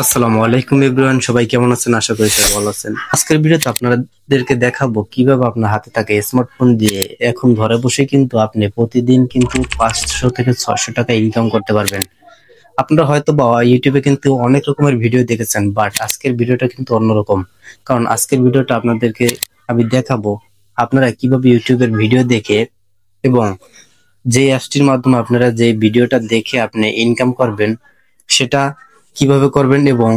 আসসালামু আলাইকুম এভরিওয়ান, সবাই কেমন আছেন? আশা করি সবাই ভালো আছেন। আজকের ভিডিওতে আপনাদেরকে দেখাবো কিভাবে আপনার হাতে থাকা স্মার্টফোন দিয়ে এখন ঘরে বসে কিন্তু আপনি প্রতিদিন কিন্তু 500 থেকে 600 টাকা ইনকাম করতে পারবেন। আপনারা হয়তো বা ইউটিউবে কিন্তু অনেক রকমের ভিডিও দেখেছেন, বাট আজকের ভিডিওটা কিন্তু অন্যরকম। কারণ আজকের ভিডিওটা আপনাদেরকে আমি দেখাবো আপনারা কিভাবে ইউটিউবের ভিডিও দেখে এবং যে অ্যাপসটির মাধ্যমে আপনারা যে ভিডিওটা দেখে আপনি ইনকাম করবেন সেটা কিভাবে করবেন এবং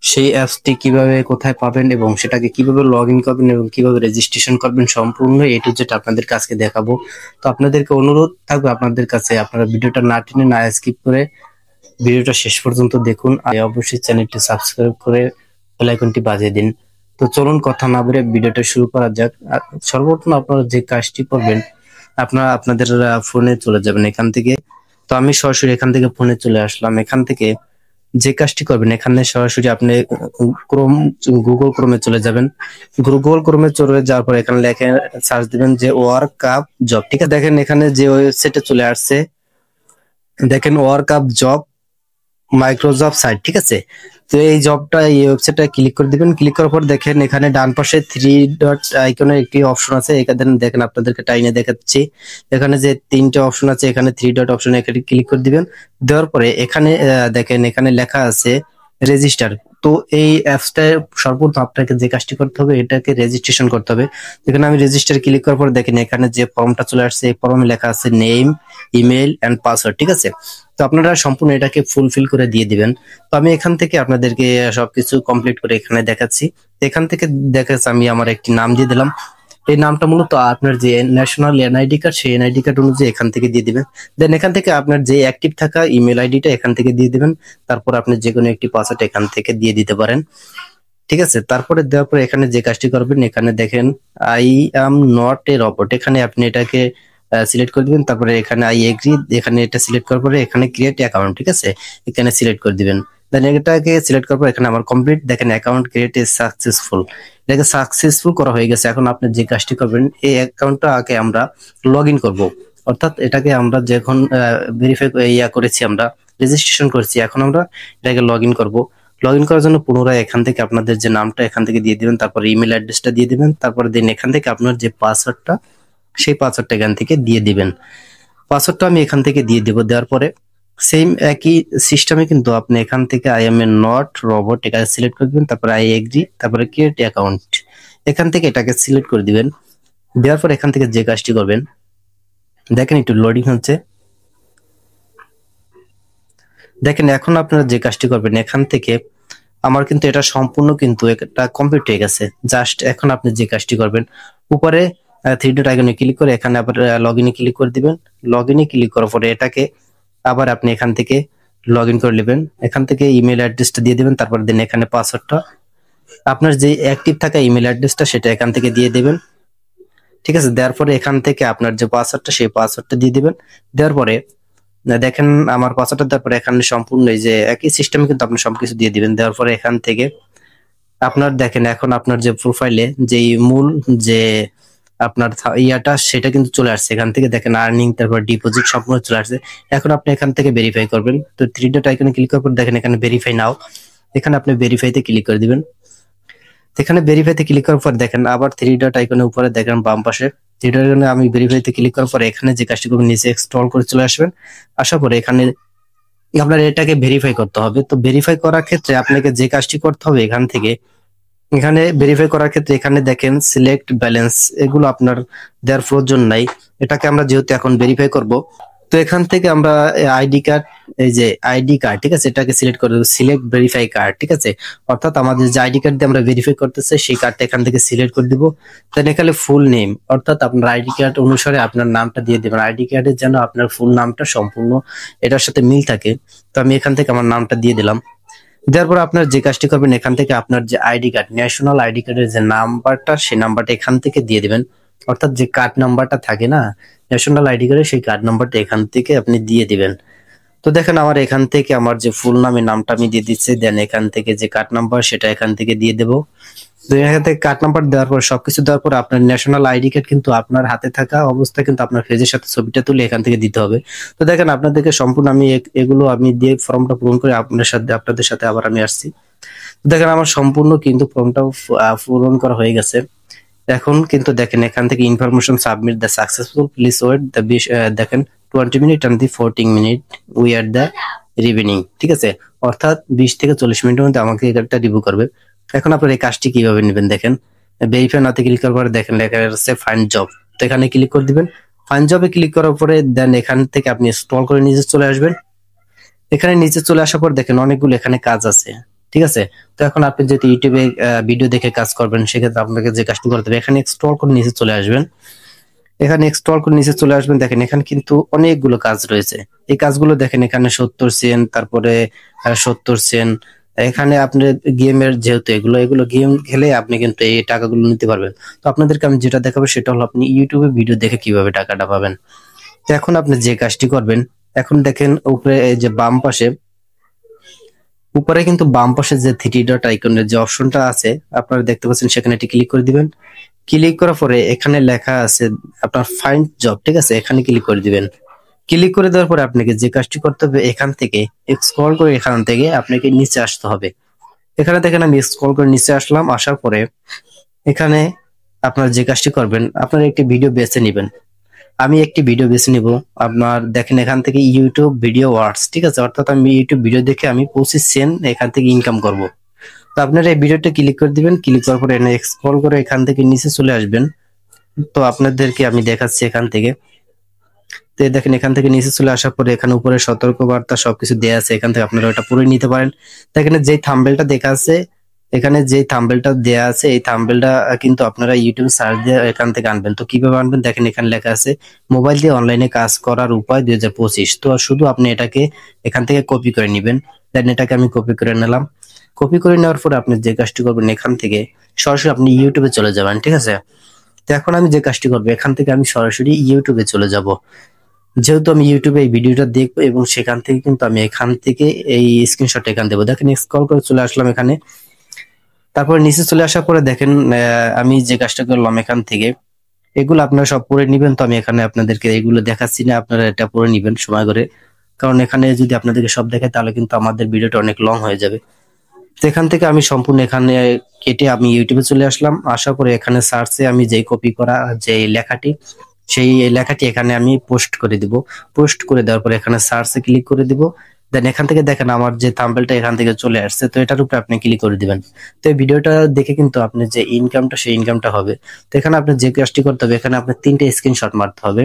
সেই অ্যাপসটি কিভাবে কোথায় পাবেন এবং সেটাকে কিভাবে লগ ইন করবেন এবং কিভাবে রেজিস্ট্রেশন করবেন সম্পূর্ণ এ টু জেড আপনাদের কাছে দেখাবো। তো আপনাদেরকে অনুরোধ থাকবে আপনাদের কাছে আপনারা ভিডিওটা না টেনে না স্কিপ করে ভিডিওটা শেষ পর্যন্ত দেখুন, আর অবশ্যই চ্যানেলটি সাবস্ক্রাইব করে বেল আইকনটি বাজিয়ে দিন। তো চলুন কথা না বলে ভিডিওটা শুরু করা যাক। আর সর্বপ্রথম আপনারা যে কাজটি করবেন আপনারা আপনাদের ফোনে চলে যাবেন এখান থেকে। তো আমি সরাসরি এখান থেকে ফোনে চলে আসলাম। এখান থেকে যে কাজটি করবেন এখানে সরাসরি আপনি ক্রোম গুগল ক্রোমে চলে যাবেন। গুগল ক্রোমে চলে যাওয়ার পর এখানে লেখে সার্চ দিবেন যে ওয়ার্ক কাপ জব। ঠিক আছে, দেখেন এখানে যে ওয়েবসাইটে চলে আসছে, দেখেন WorkUpJob microjob site. ঠিক আছে, তো এই জবটা এই ওয়েবসাইটে ক্লিক করে দিবেন। ক্লিক করার পর দেখেন এখানে ডান পাশে থ্রি ডট আইকনের একটি অপশন আছে, এখানে দেখেন আপনাদেরকে টাইনে দেখাচ্ছি। এখানে যে তিনটে অপশন আছে এখানে থ্রি ডট অপশন এখানে ক্লিক করে দিবেন। দেওয়ার পরে এখানে দেখেন এখানে লেখা আছে রেজিস্টার। তো এই অ্যাপসটা সর্বপ্রথম আপনাকে যে কাজটি করতে হবে এটাকে রেজিস্ট্রেশন করতে হবে। এখানে আমি রেজিস্টার ক্লিক করার পর দেখেন এখানে যে ফর্মটা চলে আসছে এই ফর্মে লেখা আছে নেম, ইমেল এন্ড পাসওয়ার্ড। ঠিক আছে, তো আপনারা সম্পূর্ণ এটাকে ফুলফিল করে দিয়ে দিবেন। তো আমি এখান থেকে আপনাদেরকে সবকিছু কমপ্লিট করে এখানে দেখাচ্ছি। এখান থেকে দেখাচ্ছি আমি আমার একটি নাম দিয়ে দিলাম। এই নামটা মূলত আপনার যে ন্যাশনাল এনআইডি কার্ড সেই এনআইডি কার্ড অনুযায়ী এখান থেকে দিয়ে দিবেন। দেন এখান থেকে আপনার যে অ্যাক্টিভ থাকা ইমেল আইডিটা এখান থেকে দিয়ে দিবেন। তারপর আপনি যে কোনো একটি পাসওয়ার্ড এখান থেকে দিয়ে দিতে পারেন। ঠিক আছে, তারপরে দেওয়ার পরে এখানে যে কাজটি করবেন এখানে দেখেন I am not a robot, এখানে আপনি এটাকে সিলেক্ট করে দিবেন। তারপরে এখানে আই এগ্রি, এখানে এটা সিলেক্ট করার পরে এখানে ক্রিয়েট অ্যাকাউন্ট। ঠিক আছে, এখানে সিলেক্ট করে দিবেন। দেন এটাকে সিলেক্ট করার পর এখানে আমার কমপ্লিট, দেখেন অ্যাকাউন্ট ক্রিয়েট ইজ সাকসেসফুল, এটাকে সাকসেসফুল করা হয়ে গেছে। এখন আপনি যে কাজটি করবেন এই অ্যাকাউন্টটা আগে আমরা লগ ইন করবো, অর্থাৎ এটাকে আমরা যখন ভেরিফাই করেছি আমরা রেজিস্ট্রেশন করেছি, এখন আমরা এটাকে লগ ইন করবো। লগ ইন করার জন্য পুনরায় এখান থেকে আপনাদের যে নামটা এখান থেকে দিয়ে দিবেন, তারপর ইমেল অ্যাড্রেসটা দিয়ে দিবেন, তারপর দেন এখান থেকে আপনার যে পাসওয়ার্ডটা সেই পাসওয়ার্ডটা এখান থেকে দিয়ে দিবেন। পাসওয়ার্ডটা আমি এখান থেকে দিয়ে দেবো। দেওয়ার পরে সেম একই সিস্টেমে কিন্তু আপনি এখান থেকে I M A not robot এটা সিলেক্ট করে দিবেন, তারপরে আই এগ্রি, তারপরে ক্রিয়েট অ্যাকাউন্ট এখান থেকে এটাকে সিলেক্ট করে দিবেন। দেওয়ার পর এখান থেকে যে কাজটি করবেন দেখেন একটু লোডিং হচ্ছে। দেখেন এখন আপনারা যে কাজটি করবেন এখান থেকে আমার কিন্তু এটা সম্পূর্ণ কিন্তু এটা কমপ্লিট হয়ে গেছে। জাস্ট এখন আপনি যে কাজটি করবেন উপরে থ্রি ডট আইকনে ক্লিক করে এখানে আবার লগ ইনে ক্লিক করে দিবেন। লগ ইনে ক্লিক করার পরে এটাকে আবার আপনি এখান থেকে লগ ইন করে নেবেন। এখান থেকে ইমেল অ্যাড্রেসটা দিয়ে দিবেন, তারপর দেন এখানে পাসওয়ার্ডটা আপনার যে অ্যাক্টিভ থাকা ইমেল অ্যাড্রেসটা সেটা এখান থেকে দিয়ে দেবেন। ঠিক আছে, দেওয়ার পরে এখান থেকে আপনার যে পাসওয়ার্ডটা সেই পাসওয়ার্ডটা দিয়ে দিবেন। দেওয়ার পরে দেখেন আমার পাসওয়ার্ডটা দেওয়ার পরে এখানে সম্পূর্ণ এই যে একই সিস্টেমে কিন্তু আপনি সবকিছু দিয়ে দিবেন। দেওয়ার পরে এখান থেকে আপনার দেখেন এখন আপনার যে প্রোফাইলে যেই মূল যে আপনার ইয়াটা সেটা কিন্তু চলে আসছে। এখান থেকে দেখেন আর্নিং, তারপর ডিপোজিট সম্পূর্ণ চলে আসছে। এখন আপনি এখান থেকে ভেরিফাই করবেন। তো থ্রি ডট আইকনে ক্লিক করার পর দেখেন এখানে ভেরিফাই নাও, এখানে আপনি ভেরিফাইতে ক্লিক করে দিবেন। এখানে ভেরিফাইতে ক্লিক করার পর দেখেন আবার থ্রি ডট আইকনের উপরে দেখেন বাম পাশে থ্রি ডট আইকনে আমি ভেরিফাইতে ক্লিক করার পর এখানে যে কাজটি করবেন নিচে স্ক্রল করে চলে আসবেন। আসার পরে এখানে আপনার এটাকে ভেরিফাই করতে হবে। তো ভেরিফাই করার ক্ষেত্রে আপনাকে যে কাজটি করতে হবে এখান থেকে এখানে ভেরিফাই করার ক্ষেত্রে এখানে দেখেন সিলেক্ট ব্যালেন্স, এগুলো আপনার দেওয়ার প্রয়োজন নাই। এটাকে আমরা যেহেতু এখন ভেরিফাই করব, তো এখান থেকে আমরা আইডি কার্ড, এই যে আইডি কার্ড, ঠিক আছে, এটাকে সিলেক্ট করে দেবো সিলেক্ট ভেরিফাই কার্ড। ঠিক আছে, অর্থাৎ আমাদের যে আইডি কার্ড দিয়ে আমরা ভেরিফাই করতেছে সেই কার্ডটা এখান থেকে সিলেক্ট করে দিব। দেন এখানে ফুল নেম, অর্থাৎ আপনার আইডি কার্ড অনুসারে আপনার নামটা দিয়ে দেবেন। আইডি কার্ডের যেন আপনার ফুল নামটা সম্পূর্ণ এটার সাথে মিল থাকে। তো আমি এখান থেকে আমার নামটা দিয়ে দিলাম। দেওয়ার পর আপনার যে কাজটি করবেন এখান থেকে আপনার যে আইডি কার্ড ন্যাশনাল আইডি কার্ডের যে নাম্বারটা সেই নাম্বারটা এখান থেকে দিয়ে দিবেন। অর্থাৎ যে কার্ড নাম্বারটা থাকে না ন্যাশনাল আইডি কার্ডের সেই কার্ড নাম্বারটা এখান থেকে আপনি দিয়ে দিবেন। তো দেখেন আমার এখান থেকে আমার যে ফুল নামের নামটা আমি দিয়ে দিচ্ছি। দেন এখান থেকে যে কার্ড নাম্বার সেটা এখান থেকে দিয়ে দেবো। তো এখান থেকে কার্ড নাম্বার দেওয়ার পর সবকিছু দেওয়ার পর আপনার ন্যাশনাল আইডি কার্ড কিন্তু আপনার হাতে থাকা অবস্থায় কিন্তু আপনার ফেজের সাথে ছবিটা তুলে এখান থেকে দিতে হবে। তো দেখেন আপনাদেরকে সম্পূর্ণ আমি এগুলো আমি দিয়ে ফর্মটা পূরণ করে আপনাদের সাথে আবার আমি আসছি। দেখেন আমার সম্পূর্ণ কিন্তু ফর্মটা পূরণ করা হয়ে গেছে। এখন কিন্তু দেখেন এখান থেকে information submit the successful, please wait the দেখেন 20 minute and the 14 minute we are the reviewing. ঠিক আছে, অর্থাৎ 20 থেকে 40 মিনিটের মধ্যে আমাকে এটা রিভিউ করবে। এখন আপনার এই কাজটি কিভাবে নেবেন দেখেন, ভেরিফাই নাতে ক্লিক করার পরে দেখেন লেখা আছে ফাইন্ড জব, তো এখানে ক্লিক করে দিবেন। ফাইন্ড জবে ক্লিক করার পরে দেন এখান থেকে আপনি স্ক্রল করে নিচে চলে আসবেন। এখানে নিচে চলে আসার পর দেখেন অনেকগুলো এখানে কাজ আছে। ঠিক আছে, তো এখন আপনি যেহেতু ইউটিউবে ভিডিও দেখে কাজ করবেন, সেক্ষেত্রে আপনাকে যে কাজটি করতে হবে এখানে স্ক্রল করে নিচে চলে আসবেন। এখানে স্ক্রল করে নিচে চলে আসবেন, দেখেন এখানে কিন্তু অনেকগুলো কাজ রয়েছে। এই কাজগুলো দেখেন এখানে 70 সেন্ট, তারপরে 70 সেন্ট। এখানে আপনি গেমের যেহেতু এগুলো গেম খেলে আপনি কিন্তু এই টাকাগুলো নিতে পারবেন। তো আপনাদেরকে আমি যেটা দেখাবো সেটা হলো আপনি ইউটিউবে ভিডিও দেখে কিভাবে টাকাটা পাবেন। তো এখন আপনি যে কাজটি করবেন, এখন দেখেন উপরে এই যে বাম পাশে, উপরে কিন্তু বাম পাশে যে থ্রি ডট আইকনের যে অপশনটা আছে আপনারা দেখতে পাচ্ছেন, সেখানে এটি ক্লিক করে দিবেন। ক্লিক করার পরে এখানে লেখা আছে আপনার ফাইন্ড জব। ঠিক আছে, এখানে ক্লিক করে দিবেন। ক্লিক করে দেওয়ার পরে আপনাকে যে কাজটি করতে হবে, এখান থেকে স্ক্রল করে এখান থেকে আপনাকে নিচে আসতে হবে। এখানে দেখেন আমি স্ক্রল করে নিচে আসলাম। আসার পরে এখানে আপনার যে কাজটি করবেন, আপনার একটি ভিডিও বেছে নেবেন। আমি একটি ভিডিও বেছে নিব। আপনার দেখেন এখান থেকে ইউটিউব ভিডিও ওয়ার্ডস। ঠিক আছে, অর্থাৎ আমি ইউটিউব ভিডিও দেখে আমি 25 সেন্ট এখান থেকে ইনকাম করব। তো আপনারা এই ভিডিওটা ক্লিক করে দিবেন। ক্লিক করার পরে এখানে স্ক্রল করে এখান থেকে নিচে চলে আসবেন। তো আপনাদেরকে আমি দেখাচ্ছি এখান থেকে। তো দেখেন এখান থেকে নিচে চলে আসার পরে এখানে উপরে সতর্কবার্তা সবকিছু দেয়া আছে, এখান থেকে আপনারা ওটা পড়ে নিতে পারেন। তো এখানে যেই থাম্বনেলটা দেখা আছে, এখানে যে থাম্বনেলটা দেয়া আছে, এই থাম্বনেলটা কিন্তু আপনারা ইউটিউব সার্চ দিয়ে এখান থেকে আনবেন। তো কিভাবে আনবেন দেখেন, এখানে লেখা আছে মোবাইল দিয়ে অনলাইনে কাজ করার উপায় 2025। তো শুধু আপনি এটাকে এখান থেকে কপি করে নেবেন। দেন এটাকে আমি কপি করে নিলাম। কপি করে নেওয়ার পরে আপনি যে কাজটি করবেন, এখান থেকে সরাসরি আপনি ইউটিউবে চলে যাবেন। ঠিক আছে, তো এখন আমি যে কাজটি করবো, এখান থেকে আমি সরাসরি ইউটিউবে চলে যাব। যেহেতু আমি ইউটিউবে এই ভিডিওটা দেখবো এবং সেখান থেকে কিন্তু আমি এখান থেকে এই স্ক্রিনশট এখান দেবো। দেখেন স্ক্রল করে চলে আসলাম এখানে। তারপরে নিচে চলে আসার পরে দেখেন আমি যে কাজটা করলাম এখান থেকে, এগুলো আপনারা সব পড়ে নিবেন। তো আমি এখানে আপনাদেরকে এগুলো দেখাচ্ছি না, আপনারা এটা পড়ে নিবেন সময় করে, কারণ এখানে যদি আপনাদেরকে সব দেখায় তাহলে কিন্তু আমাদের ভিডিওটা অনেক লং হয়ে যাবে। তো এখান থেকে আমি সম্পূর্ণ এখানে কেটে আমি ইউটিউবে চলে আসলাম। আসার পরে এখানে সার্চে আমি যেই কপি করা যে লেখাটি, সেই লেখাটি এখানে আমি পোস্ট করে দিব। পোস্ট করে দেওয়ার পরে এখানে সার্চে ক্লিক করে দিব। দেন এখান থেকে দেখেন আমার যে থাম্বনেলটা এখান থেকে চলে আসছে, তো এটার উপরে আপনি ক্লিক করে দিবেন। তো এই ভিডিওটা দেখে কিন্তু আপনি যে ইনকামটা, সেই ইনকামটা হবে। তো এখানে আপনি যে কাজটি করতে হবে, এখানে আপনার 3টে স্ক্রিনশট মারতে হবে।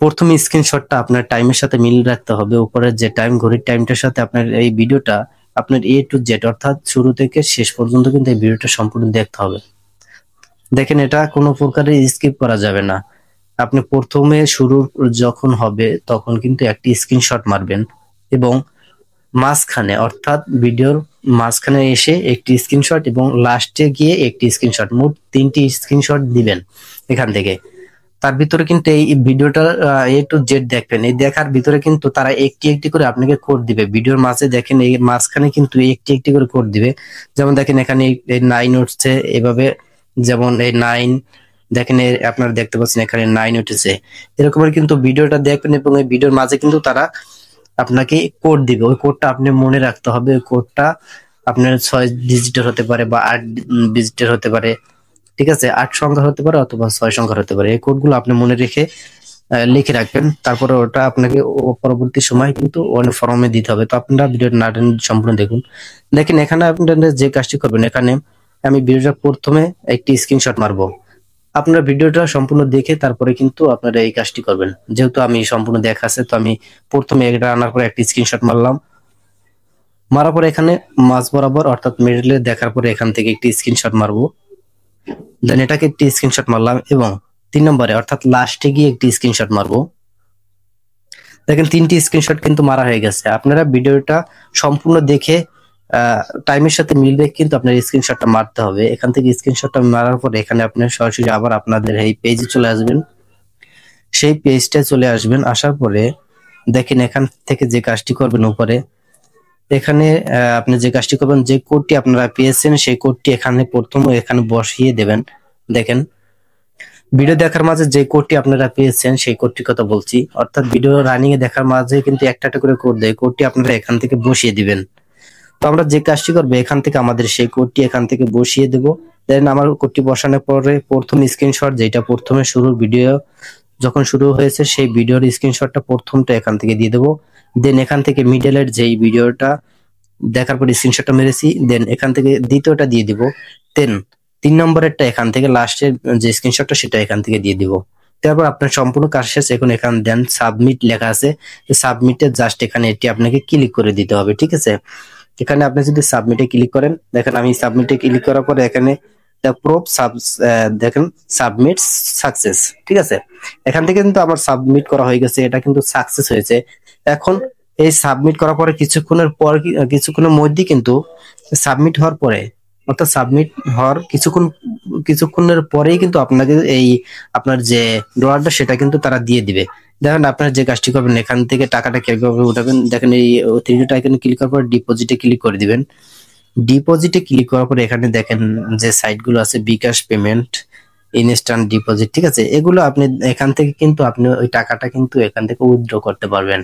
প্রথম স্ক্রিনশটটা আপনার টাইমের সাথে মিল রাখতে হবে। উপরের যে টাইম, ঘড়ির টাইমটার সাথে আপনার এই ভিডিওটা আপনার এ টু জেড, অর্থাৎ শুরু থেকে শেষ পর্যন্ত কিন্তু এই ভিডিওটা সম্পূর্ণ দেখতে হবে। দেখেন এটা কোনো প্রকারে স্কিপ করা যাবে না। আপনি প্রথমে শুরু যখন হবে তখন কিন্তু একটি স্ক্রিনশট মারবেন এবং মাঝখানে, অর্থাৎ ভিডিওর মাঝখানে এসে একটি স্ক্রিনশট এবং লাস্টে গিয়ে একটি স্ক্রিনশট, মোট 3টি স্ক্রিনশট দিবেন এখান থেকে। তার ভিতরে কিন্তু এই ভিডিওটা এ টু জেড দেখবেন। এই দেখার ভিতরে কিন্তু তারা একটি একটি করে আপনাকে কোড দিবে। ভিডিওর মাঝে দেখেন এই মাঝখানে কিন্তু একটি একটি করে কোড দিবে। যেমন দেখেন এখানে এই 9 উঠছে, এভাবে যেমন এই 9 দেখেন, আপনারা দেখতে পাচ্ছেন এখানে 9 উঠেছে। এরকমের কিন্তু ভিডিওটা দেখবেন এবং এই ভিডিওর মাঝে কিন্তু তারা আপনাকে কোড দিবে। ওই কোডটা আপনি মনে রাখতে হবে। ওই কোডটা আপনার 6 ডিজিটের হতে পারে বা 8 ডিজিটের হতে পারে। ঠিক আছে, 8 সংখ্যা হতে পারে অথবা 6 সংখ্যা হতে পারে। এই কোডগুলো আপনি মনে রেখে লিখে রাখবেন। তারপরে ওটা আপনাকে পরবর্তী সময় কিন্তু অনেক ফর্মে দিতে হবে। তো আপনারা ভিডিওটা না টেনে সম্পূর্ণ দেখুন। দেখেন এখানে আপনারা যে কাজটি করবেন, এখানে আমি ভিডিওটা প্রথমে একটি স্ক্রিনশট মারবো। আপনারা ভিডিওটা সম্পূর্ণ দেখে তারপরে কিন্তু আপনারা এই কাজটি করবেন। যেহেতু আমি সম্পূর্ণ দেখা আছে, তো আমি প্রথমে এটা আনার পরে একটি স্ক্রিনশট মারলাম। মারার পরে এখানে মাঝ বরাবর অর্থাৎ মিডলে দেখার পরে এখান থেকে একটি স্ক্রিনশট মারবো। দেন এটাকে একটি স্ক্রিনশট মারলাম এবং 3 নম্বরে অর্থাৎ লাস্টে গিয়ে একটি স্ক্রিনশট মারবো। দেখেন 3টি স্ক্রিনশট কিন্তু মারা হয়ে গেছে। আপনারা ভিডিওটা সম্পূর্ণ দেখে টাইমের সাথে মিলবে কিন্তু আপনার স্ক্রিনশটটা মারতে হবে। এখান থেকে স্ক্রিনশটটা মারার পরে এখানে আপনি সরাসরি আবার আপনাদের এই পেজে চলে আসবেন। সেই পেজটা চলে আসবেন। আসার পরে দেখেন এখান থেকে যে কাজটি করবেন, উপরে এখানে আপনি যে কাজটি করবেন, যে কোডটি আপনারা পেয়েছেন সেই কোডটি এখানে প্রথমে এখানে বসিয়ে দেবেন। দেখেন ভিডিও দেখার মাঝে যে কোডটি আপনারা পেয়েছেন সেই কোডটির কথা বলছি, অর্থাৎ ভিডিও রানিং এ দেখার মাঝে কিন্তু একটা করে কোড দেয়। কোডটি আপনারা এখান থেকে বসিয়ে দিবেন। তো আমরা যে কাজটি করবো, এখান থেকে আমাদের সেই কোডটি এখান থেকে বসিয়ে দেব। দেন আমার কোডটি বসানোর পরে প্রথম স্ক্রিনশট, যেটা প্রথমে শুরুর ভিডিও যখন শুরু হয়েছে সেই ভিডিওর স্ক্রিনশটটা প্রথমটা এখান থেকে দিয়ে দেবো। দেন এখান থেকে মিডলের যেই ভিডিওটা দেখার পর স্ক্রিনশটটা মেরেছি, দেন এখান থেকে দ্বিতীয়টা দিয়ে দিব। দেন 3 নম্বরেরটা এখান থেকে লাস্টের যে স্ক্রিনশটটা সেটা এখান থেকে দিয়ে দিব। তারপর আপনার সম্পূর্ণ কাজ শেষ। এখন এখানে দেন সাবমিট লেখা আছে, সাবমিটে জাস্ট এখানে এটি আপনাকে ক্লিক করে দিতে হবে, ঠিক আছে। এখানে আপনি যদি সাবমিটে ক্লিক করেন, দেখেন আমি সাবমিটে ক্লিক করার পরে এখানে প্রুফ দেখেন সাবমিট সাকসেস, ঠিক আছে। এখান থেকে কিন্তু আমার সাবমিট করা হয়ে গেছে, এটা কিন্তু সাকসেস হয়েছে। এখন এই সাবমিট করার পরে কিছুক্ষণের মধ্যেই কিন্তু সাবমিট হওয়ার পরে, অর্থাৎ সাবমিট হওয়ার কিছুক্ষণের পরেই কিন্তু আপনাকে এই আপনার যে ডলারটা সেটা কিন্তু তারা দিয়ে দিবে। দেখেন আপনারা যে কাজটি করবেন, এখান থেকে টাকাটা কিভাবে উঠাবেন, দেখেন এই 3 আইকনে ক্লিক করার পর ডিপোজিটে ক্লিক করে দিবেন। ডিপোজিটে ক্লিক করার পরে এখানে দেখেন যে সাইটগুলো আছে, বিকাশ পেমেন্ট, ইনস্ট্যান্ট ডিপোজিট, ঠিক আছে। এগুলো আপনি এখান থেকে কিন্তু আপনি ওই টাকাটা কিন্তু এখান থেকে উইথড্র করতে পারবেন।